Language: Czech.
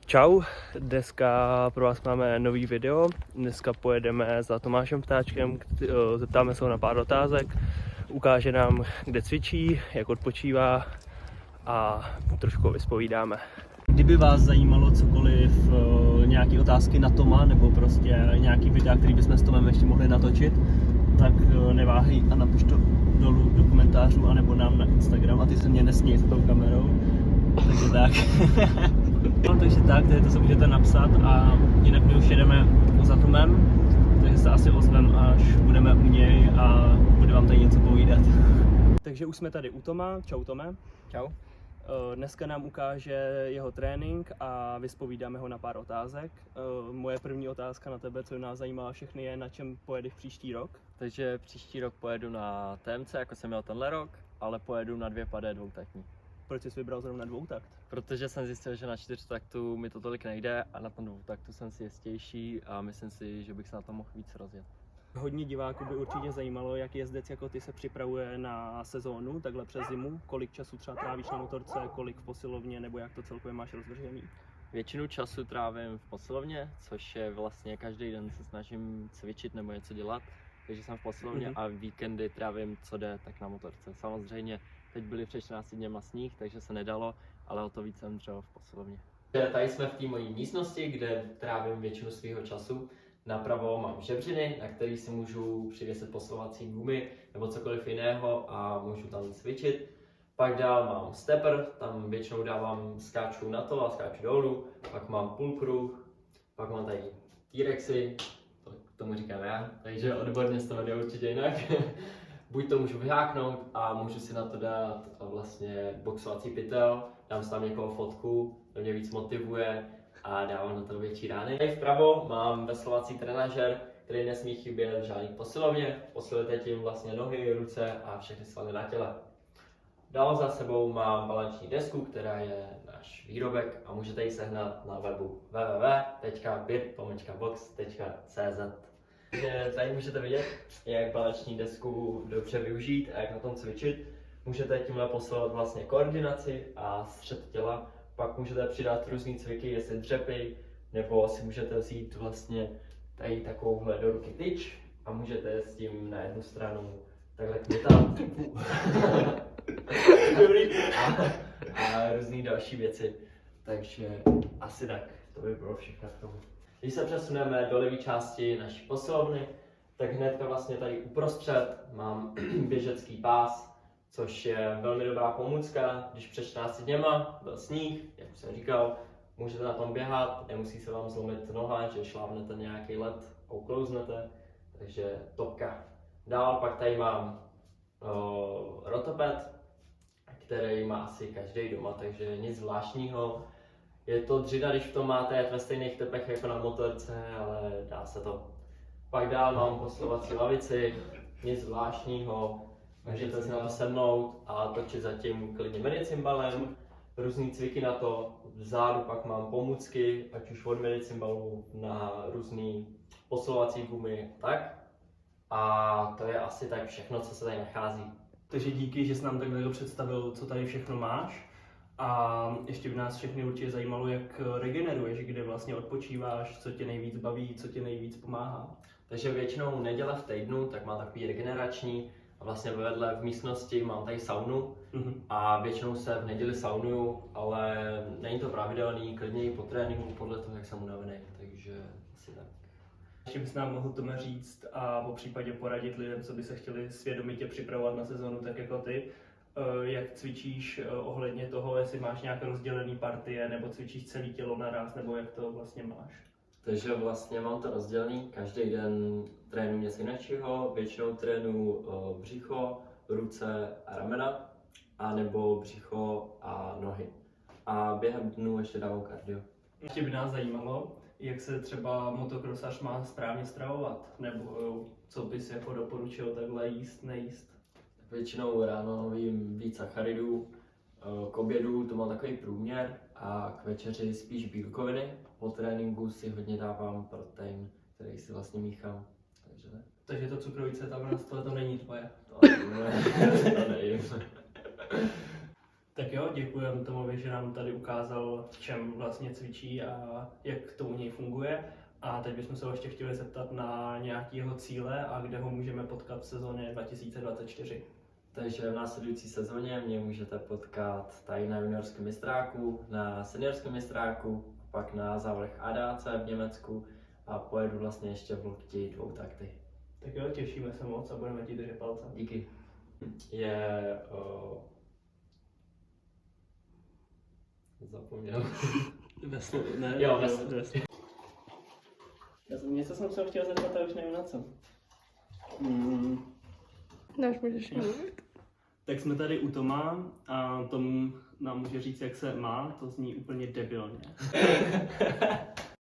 Čau, dneska pro vás máme nový video. Dneska pojedeme za Tomášem Ptáčkem, zeptáme se ho na pár otázek, ukáže nám, kde cvičí, jak odpočívá a trošku vyspovídáme. Kdyby vás zajímalo cokoliv, nějaké otázky na Toma, nebo prostě nějaký videa, který bychom s Tomem ještě mohli natočit, tak neváhej a napiš to dolů do komentářů, anebo nám na Instagram, a ty se mě nesměj s tou kamerou. Takže tak. Takže tak, to se můžete napsat a jinak my už jedeme za Tomem, takže se asi ozvem, až budeme u něj a bude vám tady něco povídat. Takže už jsme tady u Toma. Čau Tome. Čau. Dneska nám ukáže jeho trénink a vyspovídáme ho na pár otázek. Moje první otázka na tebe, co nás zajímá všechny, je, na čem pojedeš příští rok? Takže příští rok pojedu na TMC, jako jsem měl tenhle rok, ale pojedu na 2 padé dvoutaktní. Proč jsi vybral zrovna dvoutakt? Protože jsem zjistil, že na 4taktu mi to tolik nejde a na tom dvoutaktu jsem si jistější a myslím si, že bych se na to mohl víc rozjet. Hodně diváků by určitě zajímalo, jak jezdec jako ty se připravuje na sezónu, takhle přes zimu. Kolik času třeba trávíš na motorce, kolik v posilovně, nebo jak to celkově máš rozvržený? Většinu času trávím v posilovně, což je vlastně každý den se snažím cvičit nebo něco dělat. Takže jsem v posilovně a víkendy trávím co jde, tak na motorce. Samozřejmě teď byly před 14 dněma sníh, takže se nedalo, ale o to víc jsem třeba v posilovně. Tady jsme v té mojí místnosti, kde trávím většinu svého času. Napravo mám žebřiny, na který si můžu přivěsit posilovací gumy nebo cokoliv jiného a můžu tam cvičit. Pak dál mám stepper, tam většinou dávám skáču na to a skáču dolů. Pak mám pulkruh, pak mám tady T-rexy, to k tomu říkám já, takže odborně se to jmenuje určitě jinak. Buď to můžu vyháknout a můžu si na to dát vlastně boxovací pytel, dám si tam někoho fotku, to mě víc motivuje a dávám na to větší rány. Tady vpravo mám veslovací trenažer, který nesmí chybět v žádný posilovně. Posilujete tím vlastně nohy, ruce a všechny svaly na těle. Dál za sebou mám balanční desku, která je náš výrobek a můžete ji sehnat na webu www.bird-box.cz. Tady můžete vidět, jak balanční desku dobře využít a jak na tom cvičit. Můžete tímhle posilovat vlastně koordinaci a střed těla. Pak můžete přidat různý cviky, jestli dřepy, nebo si můžete vzít vlastně tady takovouhle do ruky tyč a můžete s tím na jednu stranu takhle květat. a různý další věci. Takže asi tak, to by bylo všechno k tomu. Když se přesuneme do levé části naší posilovny, tak hnedka vlastně tady uprostřed mám běžecký pás, což je velmi dobrá pomůcka. Když před 14 dněma byl sníh, jak už jsem říkal, můžete na tom běhat, nemusí se vám zlomit noha, že šlápnete nějaký led a uklouznete, takže topka. Dál pak tady mám rotoped, který má asi každý doma, takže nic zvláštního. Je to dřina, když v tom máte jet ve stejných tepech jako na motorce, ale dá se to. Pak dál mám posilovací lavici, nic zvláštního. Můžete si na to sednout a točit zatím klidně medicimbalem, různý cviky na to. Vzadu pak mám pomůcky, ať už od medicimbalu na různý posilovací gumy, tak. A to je asi tak všechno, co se tady nachází. Takže díky, že jsi nám takhle představil, co tady všechno máš. A ještě by nás všechny určitě zajímalo, jak regeneruješ, kde vlastně odpočíváš, co tě nejvíc baví, co tě nejvíc pomáhá. Takže většinou neděle v týdnu, tak mám takový regenerační. A vlastně vedle v místnosti mám tady saunu a většinou se v neděli saunuju, ale není to pravidelný, klidně i po tréninku, podle toho, jak jsem unavený, takže asi tak. Ještě bys nám mohl Tome říct a po případě poradit lidem, co by se chtěli svědomitě připravovat na sezonu tak jako ty, jak cvičíš ohledně toho, jestli máš nějaké rozdělené partie, nebo cvičíš celé tělo naraz, nebo jak to vlastně máš? Takže vlastně mám to rozdělený, každý den trénuji něco jiného, většinou trénuji břicho, ruce a ramena, anebo břicho a nohy. A během dnů ještě dávám kardio. Ještě by nás zajímalo, jak se třeba motokrosař má správně stravovat, nebo co bys jako doporučil takhle jíst, nejíst? Většinou ráno jím víc sacharidů, k obědu to mám takový průměr a k večeři spíš bílkoviny. Po tréninku si hodně dávám protein, který si vlastně míchám. Takže to cukrovice tam to není tvoje? To nevím. Tak jo, děkujeme Tomovi, že nám tady ukázal, v čem vlastně cvičí a jak to u něj funguje. A teď bychom se ho ještě chtěli zeptat na nějaký jeho cíle a kde ho můžeme potkat v sezóně 2024. Takže v následující sezóně mě můžete potkat tady na juniorském mistráku, na seniorském mistráku, pak na závodech ADAC v Německu a pojedu vlastně ještě v Lokti 2 takty. Tak jo, těšíme se moc a budeme ti držet palce. Díky. Je... Zapomněl. Ne, Jo, něco jsem se ho chtěl zeptat, ale už nevím na co. Dáš, můžeš mluvit. Tak jsme tady u Toma a Tom nám může říct, jak se má, to zní úplně debilně.